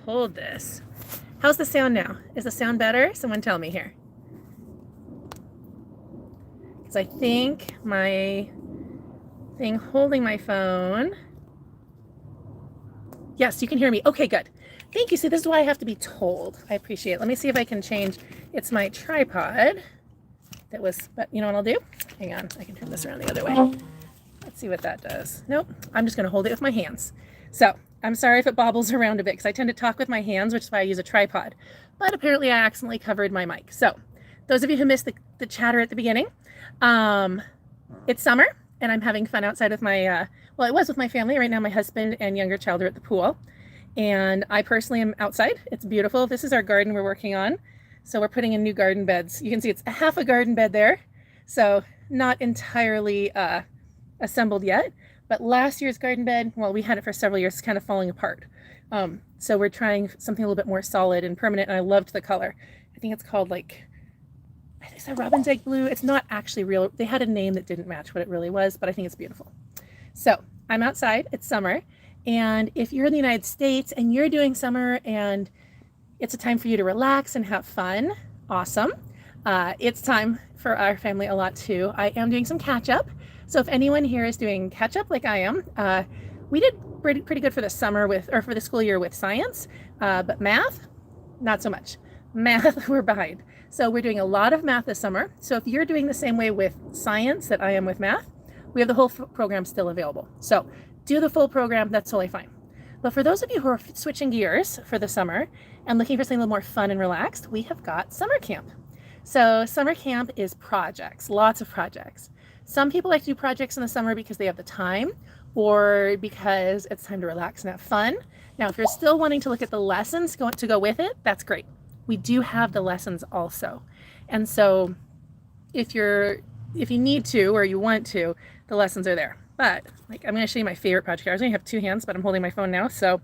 hold this. How's the sound now? Is the sound better? Someone tell me here. Because I think my thing holding my phone. Yes, you can hear me. Okay, good. Thank you. See, this is why I have to be told. I appreciate it. Let me see if I can change. It's my tripod that was, but you know what I'll do? Hang on, I can turn this around the other way. Let's see what that does. Nope, I'm just gonna hold it with my hands. So I'm sorry if it bobbles around a bit because I tend to talk with my hands, which is why I use a tripod. But apparently I accidentally covered my mic. So those of you who missed the chatter at the beginning, it's summer and I'm having fun outside with my, well, it was with my family. Right now my husband and younger child are at the pool. And I personally am outside. It's beautiful. This is our garden we're working on. So we're putting in new garden beds. You can see it's half a garden bed there. So not entirely assembled yet, but last year's garden bed, well, we had it for several years, it's kind of falling apart. So we're trying something a little bit more solid and permanent, and I loved the color. I think it's called like, I think it's a robin's egg blue. It's not actually real. They had a name that didn't match what it really was, but I think it's beautiful. So I'm outside, it's summer. And if you're in the United States and you're doing summer and it's a time for you to relax and have fun, awesome. It's time for our family a lot too. I am doing some catch up. So if anyone here is doing catch up like I am, we did pretty good for the summer for the school year with science, but math, not so much. Math, we're behind. So we're doing a lot of math this summer. So if you're doing the same way with science that I am with math, we have the whole program still available. So do the full program, that's totally fine. But for those of you who are switching gears for the summer and looking for something a little more fun and relaxed, we have got summer camp. So summer camp is projects, lots of projects. Some people like to do projects in the summer because they have the time or because it's time to relax and have fun. Now, if you're still wanting to look at the lessons to go with it, that's great. We do have the lessons also. And so if you need to or you want to, the lessons are there. But like, I'm going to show you my favorite project. I was going to have two hands, but I'm holding my phone now. So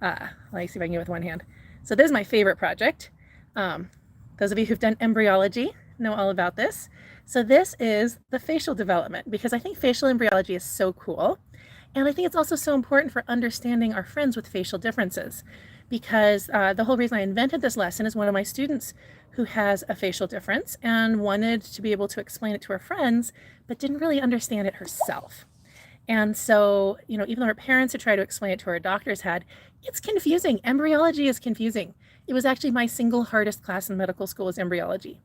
let me see if I can get it with one hand. So this is my favorite project. Those of you who've done embryology know all about this. So this is the facial development, because I think facial embryology is so cool. And I think it's also so important for understanding our friends with facial differences, because the whole reason I invented this lesson is one of my students who has a facial difference and wanted to be able to explain it to her friends, but didn't really understand it herself. And so, you know, even though her parents had tried to explain it to her doctors had, it's confusing. Embryology is confusing. It was actually my single hardest class in medical school is embryology.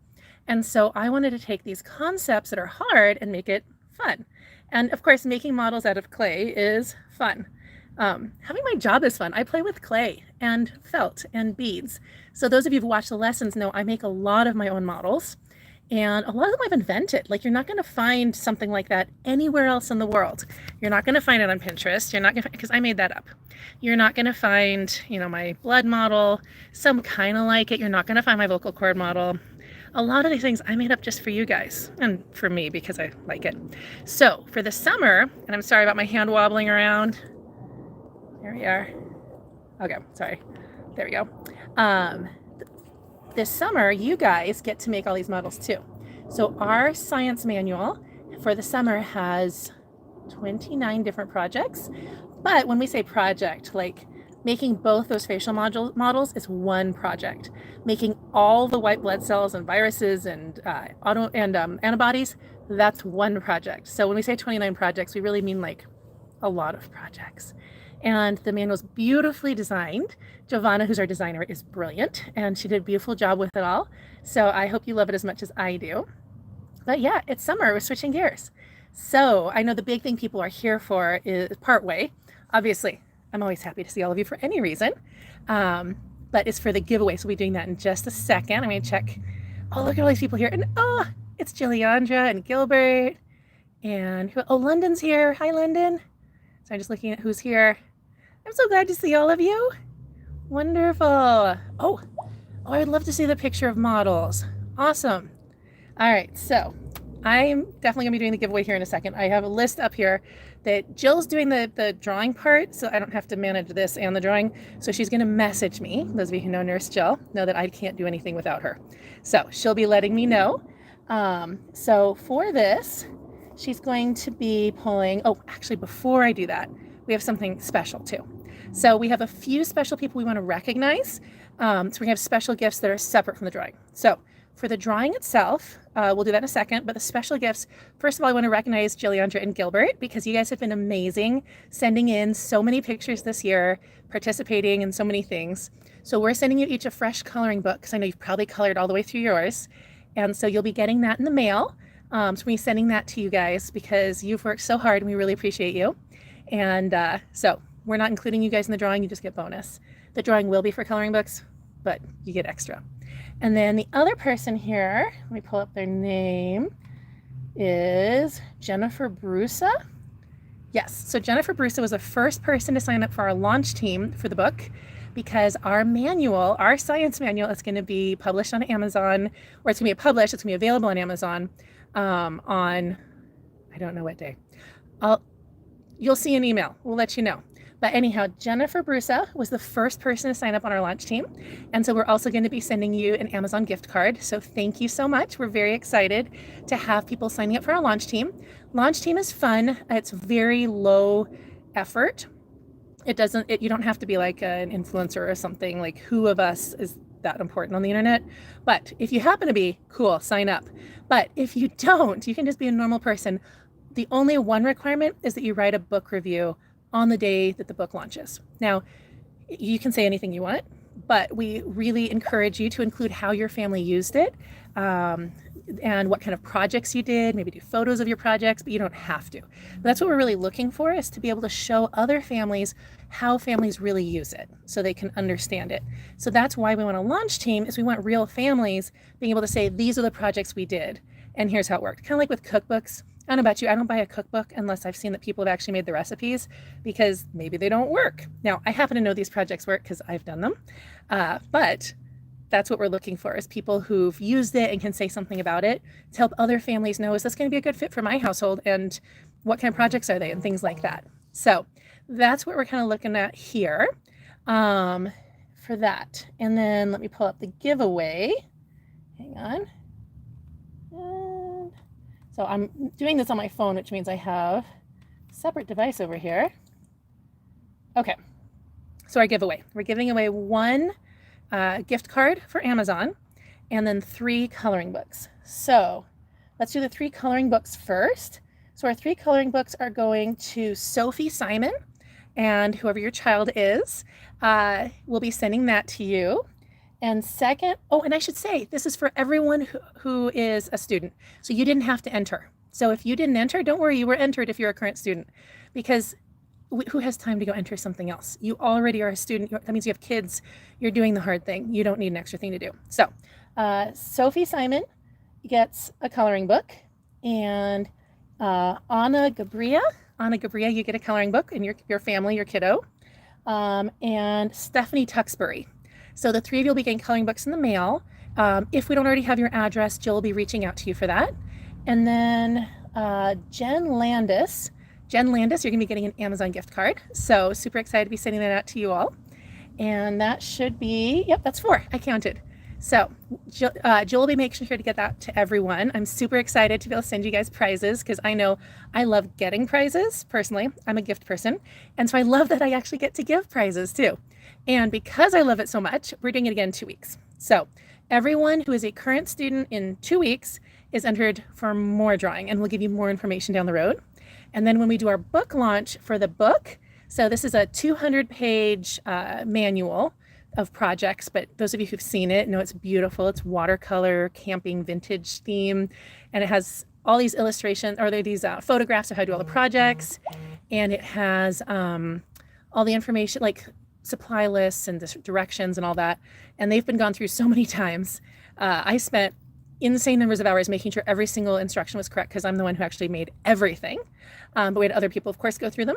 And so I wanted to take these concepts that are hard and make it fun. And of course, making models out of clay is fun. Having my job is fun. I play with clay and felt and beads. So those of you who've watched the lessons know I make a lot of my own models. And a lot of them I've invented. Like, you're not going to find something like that anywhere else in the world. You're not going to find it on Pinterest. You're not going to, because I made that up. You're not going to find, you know, my blood model, some kind of like it. You're not going to find my vocal cord model. A lot of these things I made up just for you guys and for me because I like it. So for the summer, and I'm sorry about my hand wobbling around. There we are. Okay, sorry. There we go. This summer, you guys get to make all these models too. So our science manual for the summer has 29 different projects. But when we say project, like making both those facial models is one project. Making all the white blood cells and viruses and antibodies, that's one project. So when we say 29 projects, we really mean like a lot of projects. And the manual's beautifully designed. Giovanna, who's our designer, is brilliant, and she did a beautiful job with it all. So I hope you love it as much as I do. But yeah, it's summer, we're switching gears. So I know the big thing people are here for is partway. Obviously, I'm always happy to see all of you for any reason, but it's for the giveaway. So we'll be doing that in just a second. I'm gonna check. Oh, look at all these people here. And oh, it's Gilliandra and Gilbert. And oh, London's here. Hi, London. So I'm just looking at who's here. I'm so glad to see all of you. Wonderful. Oh, I would love to see the picture of models. Awesome. All right, so I'm definitely gonna be doing the giveaway here in a second. I have a list up here that Jill's doing the drawing part, so I don't have to manage this and the drawing. So she's gonna message me. Those of you who know Nurse Jill know that I can't do anything without her. So she'll be letting me know. So for this, she's going to be pulling, oh, actually before I do that, we have something special too. So we have a few special people we want to recognize. So we have special gifts that are separate from the drawing. So for the drawing itself, we'll do that in a second, but the special gifts, first of all, I want to recognize Gilliandra and Gilbert because you guys have been amazing, sending in so many pictures this year, participating in so many things. So we're sending you each a fresh coloring book because I know you've probably colored all the way through yours. And so you'll be getting that in the mail. So we're sending that to you guys because you've worked so hard and we really appreciate you. And so we're not including you guys in the drawing, you just get bonus. The drawing will be for coloring books, but you get extra. And then the other person here, let me pull up their name, is Jenifer Brusa. Yes, so Jenifer Brusa was the first person to sign up for our launch team for the book because our manual, our science manual, is going to be published on Amazon, or it's going to be published, it's going to be available on Amazon on, I don't know what day. You'll see an email, we'll let you know. But anyhow, Jenifer Brusa was the first person to sign up on our launch team. And so we're also going to be sending you an Amazon gift card. So thank you so much. We're very excited to have people signing up for our launch team. Launch team is fun. It's very low effort. You don't have to be like an influencer or something. Like, who of us is that important on the internet? But if you happen to be, cool, sign up. But if you don't, you can just be a normal person. The only one requirement is that you write a book review on the day that the book launches. Now, you can say anything you want, but we really encourage you to include how your family used it, and what kind of projects you did, maybe do photos of your projects, but you don't have to. But that's what we're really looking for, is to be able to show other families how families really use it so they can understand it. So that's why we want a launch team, is we want real families being able to say, these are the projects we did, and here's how it worked. Kind of like with cookbooks. I don't know about you, I don't buy a cookbook unless I've seen that people have actually made the recipes, because maybe they don't work. Now, I happen to know these projects work because I've done them, but that's what we're looking for, is people who've used it and can say something about it to help other families know, is this going to be a good fit for my household, and what kind of projects are they, and things like that. So that's what we're kind of looking at here for that. And then let me pull up the giveaway. Hang on. So I'm doing this on my phone, which means I have a separate device over here. Okay, so our giveaway. We're giving away one gift card for Amazon and then 3 coloring books. So let's do the 3 coloring books first. So our 3 coloring books are going to Sophie Simon, and whoever your child is, we'll be sending that to you. And second, oh, and I should say, this is for everyone who is a student. So you didn't have to enter. So if you didn't enter, don't worry, you were entered if you're a current student, because who has time to go enter something else? You already are a student. That means you have kids. You're doing the hard thing. You don't need an extra thing to do. So Sophie Simon gets a coloring book, and Anna Gabria, you get a coloring book, and your family, your kiddo, and Stephanie Tuxbury. So the 3 of you will be getting coloring books in the mail. If we don't already have your address, Jill will be reaching out to you for that. And then Jen Landis, you're going to be getting an Amazon gift card. So super excited to be sending that out to you all. And that should be, yep, that's 4. I counted. So Jill will be making sure to get that to everyone. I'm super excited to be able to send you guys prizes, because I know I love getting prizes. Personally, I'm a gift person. And so I love that I actually get to give prizes too. And because I love it so much, we're doing it again in 2 weeks. So everyone who is a current student in 2 weeks is entered for more drawing, and we'll give you more information down the road. And then when we do our book launch for the book, so this is a 200-page manual of projects, but those of you who've seen it know it's beautiful. It's watercolor, camping, vintage theme, and it has all these illustrations, or these photographs of how to do all the projects, and it has all the information, like supply lists and directions and all that, and they've been gone through so many times. I spent insane numbers of hours making sure every single instruction was correct, because I'm the one who actually made everything, but we had other people, of course, go through them,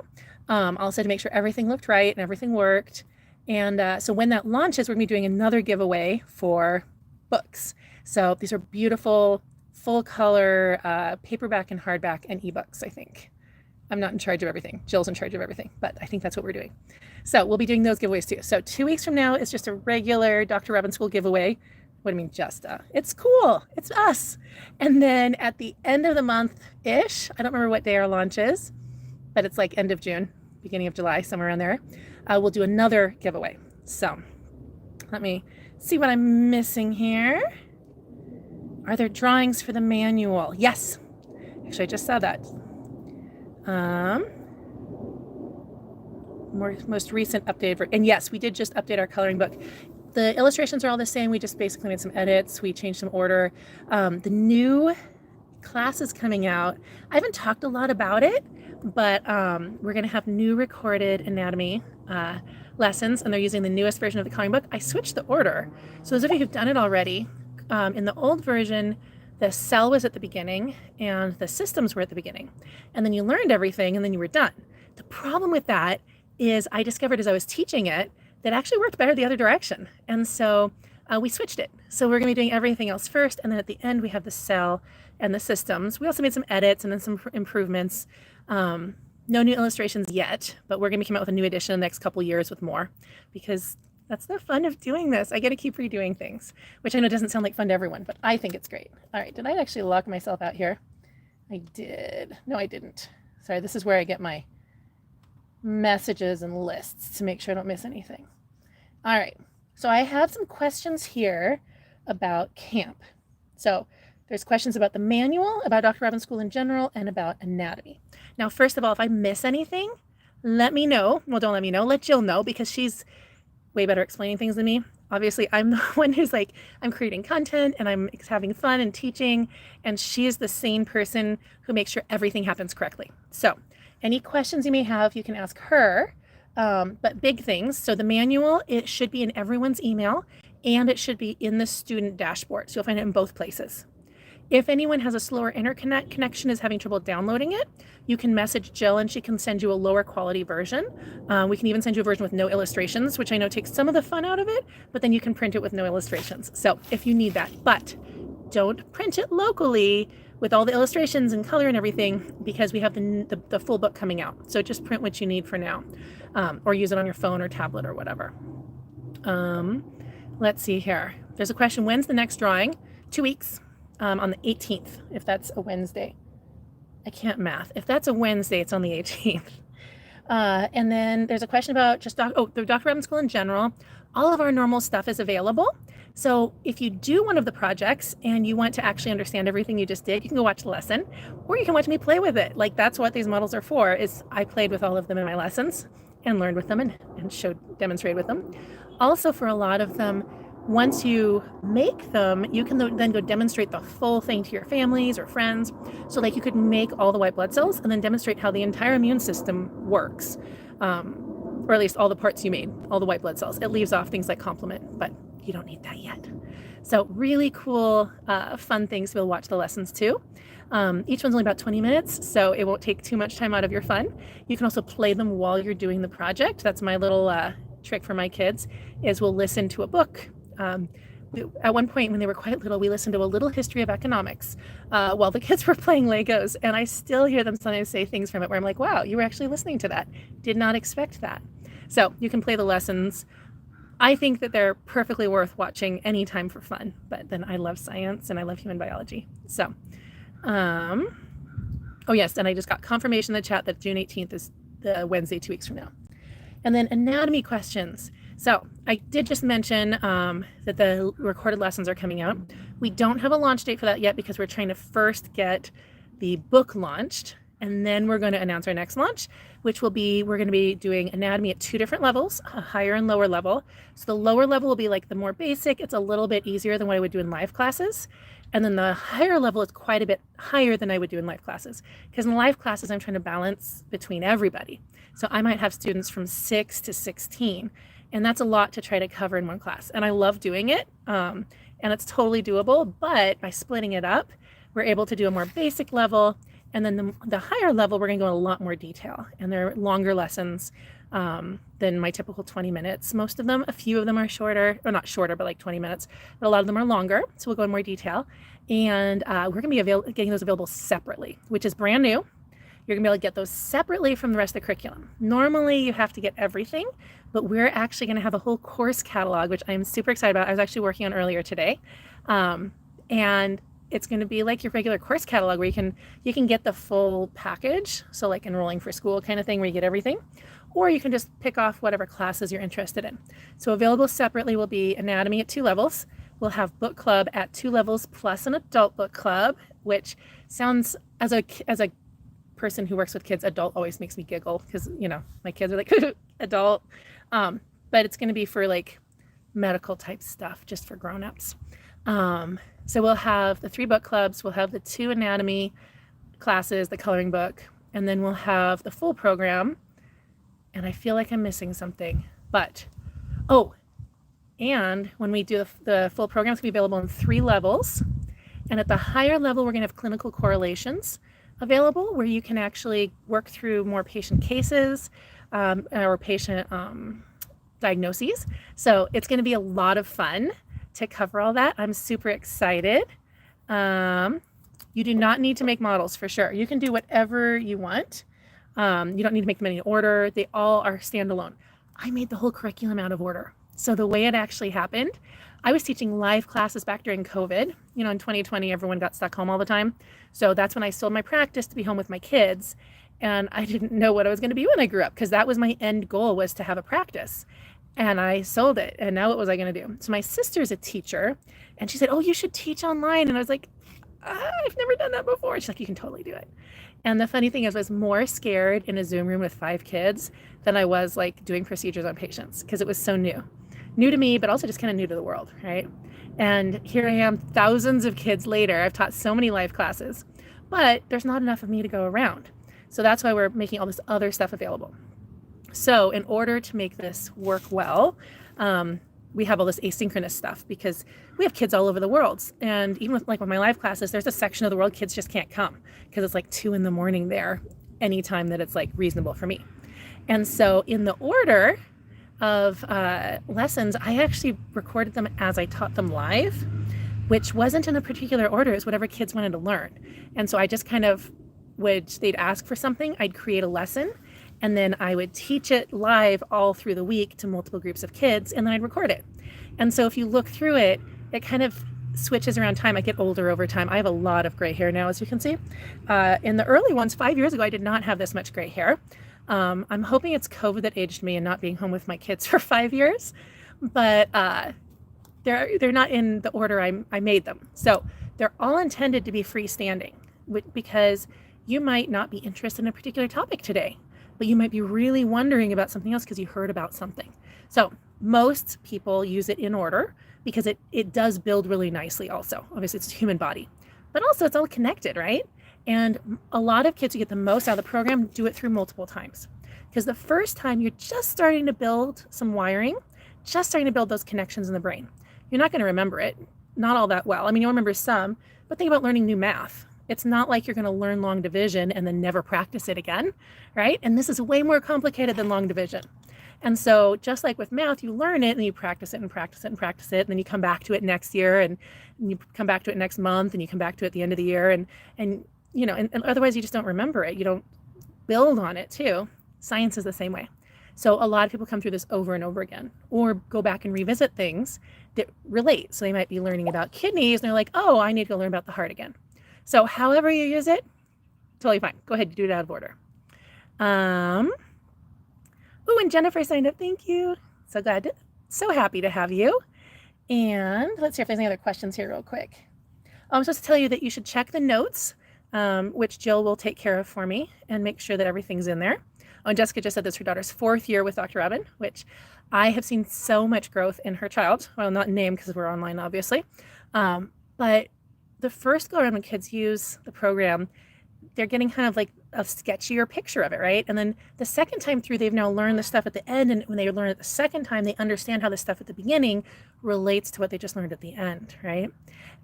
also to make sure everything looked right and everything worked. And so when that launches, we're going to be doing another giveaway for books. So these are beautiful, full color, paperback and hardback and ebooks, I think. I'm not in charge of everything. Jill's in charge of everything, but I think that's what we're doing. So we'll be doing those giveaways too. So 2 weeks from now is just a regular Dr. Robin School giveaway. What do you mean just? It's cool. It's us. And then at the end of the month-ish, I don't remember what day our launch is, but it's like end of June, beginning of July, somewhere around there. we'll do another giveaway. So let me see what I'm missing here. Are there drawings for the manual? Yes. Actually, I just saw that. Most recent update. And yes, we did just update our coloring book. The illustrations are all the same. We just basically made some edits. We changed some order. The new class is coming out. I haven't talked a lot about it, but we're going to have new recorded anatomy lessons, and they're using the newest version of the coloring book. I switched the order. So those of you who've done it already, in the old version, the cell was at the beginning and the systems were at the beginning. And then you learned everything and then you were done. The problem with that is I discovered as I was teaching it that actually worked better the other direction. And so we switched it. So we're going to be doing everything else first. And then at the end, we have the cell and the systems. We also made some edits and then some improvements. No new illustrations yet, but we're going to come out with a new edition in the next couple years with more, because that's the fun of doing this. I get to keep redoing things, which I know doesn't sound like fun to everyone, but I think it's great. All right, did I actually lock myself out here? I did. No, I didn't. Sorry, this is where I get my messages and lists to make sure I don't miss anything. All right, so I have some questions here about camp. So there's questions about the manual, about Dr. Robin's School in general, and about anatomy. Now, first of all, if I miss anything, let me know. Well, don't let me know. Let Jill know, because she's way better explaining things than me. Obviously, I'm the one who's like, I'm creating content and I'm having fun and teaching, and she is the sane person who makes sure everything happens correctly. So any questions you may have, you can ask her, but big things. So the manual, it should be in everyone's email, and it should be in the student dashboard. So you'll find it in both places. If anyone has a slower internet connection, is having trouble downloading it, you can message Jill and she can send you a lower quality version. We can even send you a version with no illustrations, which I know takes some of the fun out of it, but then you can print it with no illustrations. So if you need that, but don't print it locally with all the illustrations and color and everything, because we have the full book coming out. So just print what you need for now, or use it on your phone or tablet or whatever. Let's see here. There's a question, when's the next drawing? 2 weeks. On the 18th, if that's a Wednesday. I can't math. If that's a Wednesday, it's on the 18th. And then there's a question about just the Dr. Robin School in general. All of our normal stuff is available. So if you do one of the projects and you want to actually understand everything you just did, you can go watch the lesson, or you can watch me play with it. Like, that's what these models are for, is I played with all of them in my lessons and learned with them and demonstrated with them. Also, for a lot of them, once you make them, you can then go demonstrate the full thing to your families or friends. So like, you could make all the white blood cells and then demonstrate how the entire immune system works, or at least all the parts you made, all the white blood cells. It leaves off things like complement, but you don't need that yet. So really cool, fun things to be able to watch the lessons too. Each one's only about 20 minutes, so it won't take too much time out of your fun. You can also play them while you're doing the project. That's my little trick for my kids, is we'll listen to a book. At one point when they were quite little, we listened to a little history of economics while the kids were playing Legos, and I still hear them sometimes say things from it where I'm like, wow, you were actually listening to that. Did not expect that. So you can play the lessons. I think that they're perfectly worth watching anytime for fun, but then I love science and I love human biology. So, oh yes, and I just got confirmation in the chat that June 18th is the Wednesday, 2 weeks from now. And then anatomy questions. So I did just mention that the recorded lessons are coming out. We don't have a launch date for that yet, because we're trying to first get the book launched, and then we're going to announce our next launch, which will be, we're going to be doing anatomy at 2 different levels, a higher and lower level. So the lower level will be like the more basic. It's a little bit easier than what I would do in live classes. And then the higher level is quite a bit higher than I would do in live classes, because in live classes, I'm trying to balance between everybody. So I might have students from 6 to 16. And that's a lot to try to cover in one class. And I love doing it. And it's totally doable. But by splitting it up, we're able to do a more basic level. And then the higher level, we're going to go in a lot more detail. And they're longer lessons than my typical 20 minutes. Most of them, a few of them are shorter, or not shorter, but like 20 minutes. But a lot of them are longer. So we'll go in more detail. And we're going to be getting those available separately, which is brand new. You're going to be able to get those separately from the rest of the curriculum. Normally, you have to get everything, but we're actually going to have a whole course catalog, which I'm super excited about. I was actually working on earlier today. And it's going to be like your regular course catalog, where you can get the full package. So like enrolling for school kind of thing, where you get everything. or you can just pick off whatever classes you're interested in. So available separately will be anatomy at 2 levels. We'll have book club at 2 levels plus an adult book club, which sounds, as a person who works with kids, adult always makes me giggle because, you know, my kids are like adult, but it's going to be for like medical type stuff, just for grown-ups. So we'll have the 3 book clubs, we'll have the 2 anatomy classes, the coloring book, and then we'll have the full program. And I feel like I'm missing something, but and when we do the full program, it's going to be available in 3 levels. And at the higher level, we're going to have clinical correlations available, where you can actually work through more patient cases or patient diagnoses. So it's going to be a lot of fun to cover all that. I'm super excited. You do not need to make models, for sure. You can do whatever you want. You don't need to make them in any order. They all are standalone. I made the whole curriculum out of order. So the way it actually happened, I was teaching live classes back during COVID. You know, in 2020, everyone got stuck home all the time. So that's when I sold my practice to be home with my kids. And I didn't know what I was going to be when I grew up, because that was my end goal, was to have a practice. And I sold it. And now what was I going to do? So my sister's a teacher, and she said, oh, you should teach online. And I was like, I've never done that before. She's like, you can totally do it. And the funny thing is, I was more scared in a Zoom room with 5 kids than I was like doing procedures on patients, because it was so new to me, but also just kind of new to the world, right? And here I am thousands of kids later. I've taught so many live classes, but there's not enough of me to go around. So that's why we're making all this other stuff available. So in order to make this work well, we have all this asynchronous stuff, because we have kids all over the world. And even with my live classes, there's a section of the world kids just can't come, because it's like 2 a.m. there, anytime that it's like reasonable for me. And so in the order of lessons, I actually recorded them as I taught them live, which wasn't in a particular order. It's whatever kids wanted to learn. And so I just kind of they'd ask for something, I'd create a lesson, and then I would teach it live all through the week to multiple groups of kids, and then I'd record it. And so if you look through it, it kind of switches around time. I get older over time. I have a lot of gray hair now, as you can see. In the early ones, 5 years ago, I did not have this much gray hair. I'm hoping it's COVID that aged me and not being home with my kids for 5 years, but they're not in the order I made them. So they're all intended to be freestanding, because you might not be interested in a particular topic today, but you might be really wondering about something else because you heard about something. So most people use it in order because it does build really nicely also. Obviously, it's a human body, but also it's all connected, right? And a lot of kids who get the most out of the program do it through multiple times, because the first time you're just starting to build some wiring, just starting to build those connections in the brain. You're not going to remember it, not all that well. I mean, you'll remember some, but think about learning new math. It's not like you're going to learn long division and then never practice it again, right? And this is way more complicated than long division. And so just like with math, you learn it and you practice it and practice it and practice it. And then you come back to it next year, and you come back to it next month, and you come back to it at the end of the year. And you know, and otherwise you just don't remember it. You don't build on it too. Science is the same way. So a lot of people come through this over and over again, or go back and revisit things that relate. So they might be learning about kidneys and they're like, oh, I need to go learn about the heart again. So however you use it, totally fine. Go ahead, do it out of order. Oh, and Jenifer signed up. Thank you. So glad, so happy to have you. And let's see if there's any other questions here real quick. I'm supposed to tell you that you should check the notes, which Jill will take care of for me and make sure that everything's in there. Oh, and Jessica just said this, her daughter's 4th year with Dr. Robin, which I have seen so much growth in her child. Well, not in name because we're online, obviously. But the first go around when kids use the program, they're getting kind of like a sketchier picture of it, right? And then the second time through, they've now learned the stuff at the end. And when they learn it the second time, they understand how the stuff at the beginning relates to what they just learned at the end, right?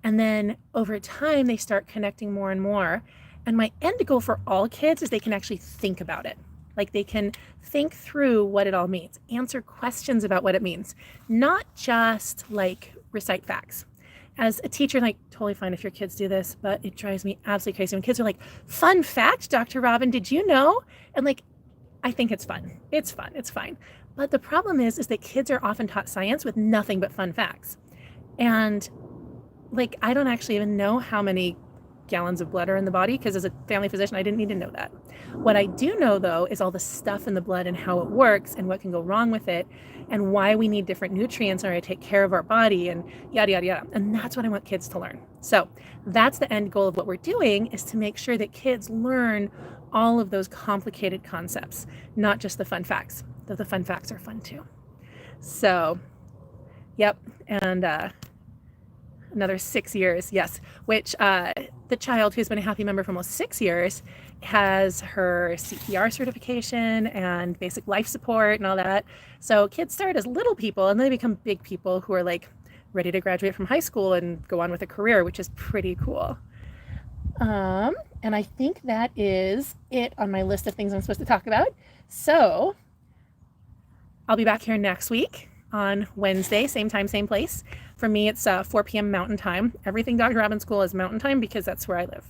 And then over time, they start connecting more and more. And my end goal for all kids is they can actually think about it. Like they can think through what it all means, answer questions about what it means, not just like recite facts. As a teacher, like, totally fine if your kids do this, but it drives me absolutely crazy when kids are like, fun fact, Dr. Robin, did you know? And like, I think it's fun. It's fun. It's fine. But the problem is that kids are often taught science with nothing but fun facts. And like, I don't actually even know how many gallons of blood are in the body, because as a family physician, I didn't need to know that. What I do know, though, is all the stuff in the blood and how it works and what can go wrong with it and why we need different nutrients in order to take care of our body and yada, yada, yada. And that's what I want kids to learn. So that's the end goal of what we're doing, is to make sure that kids learn all of those complicated concepts, not just the fun facts, though the fun facts are fun too. So, yep. And another 6 years, yes, which the child who's been a happy member for almost 6 years has her CPR certification and basic life support and all that. So kids start as little people and then they become big people who are like ready to graduate from high school and go on with a career, which is pretty cool. And I think that is it on my list of things I'm supposed to talk about. So I'll be back here next week on Wednesday, same time, same place. For me, it's 4 p.m. Mountain Time. Everything Dr. Robin School is Mountain Time because that's where I live.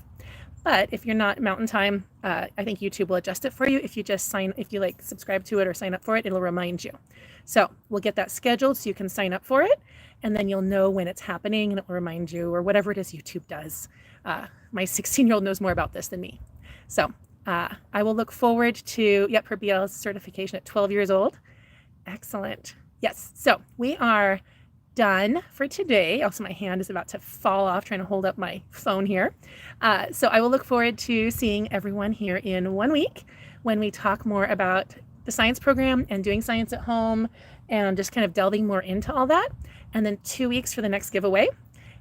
But if you're not Mountain Time, I think YouTube will adjust it for you. If you just like subscribe to it or sign up for it, it'll remind you. So we'll get that scheduled so you can sign up for it, and then you'll know when it's happening and it will remind you, or whatever it is YouTube does. My 16-year-old knows more about this than me. So I will look forward to, her BLS certification at 12 years old. Excellent. Yes, so we are done for today. Also, my hand is about to fall off trying to hold up my phone here. So I will look forward to seeing everyone here in 1 week when we talk more about the science program and doing science at home and just kind of delving more into all that. And then 2 weeks for the next giveaway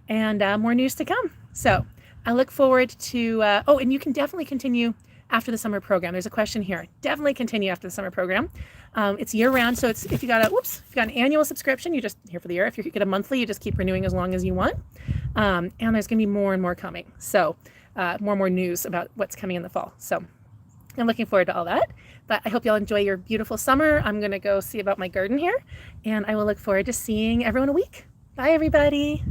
and more news to come. So I look forward to, and you can definitely continue after the summer program. There's a question here. Definitely continue after the summer program. It's year round. So it's, if you got an annual subscription, you just here for the year. If you get a monthly, you just keep renewing as long as you want. And there's going to be more and more coming. So more and more news about what's coming in the fall. So I'm looking forward to all that. But I hope y'all enjoy your beautiful summer. I'm going to go see about my garden here, and I will look forward to seeing everyone in a week. Bye, everybody.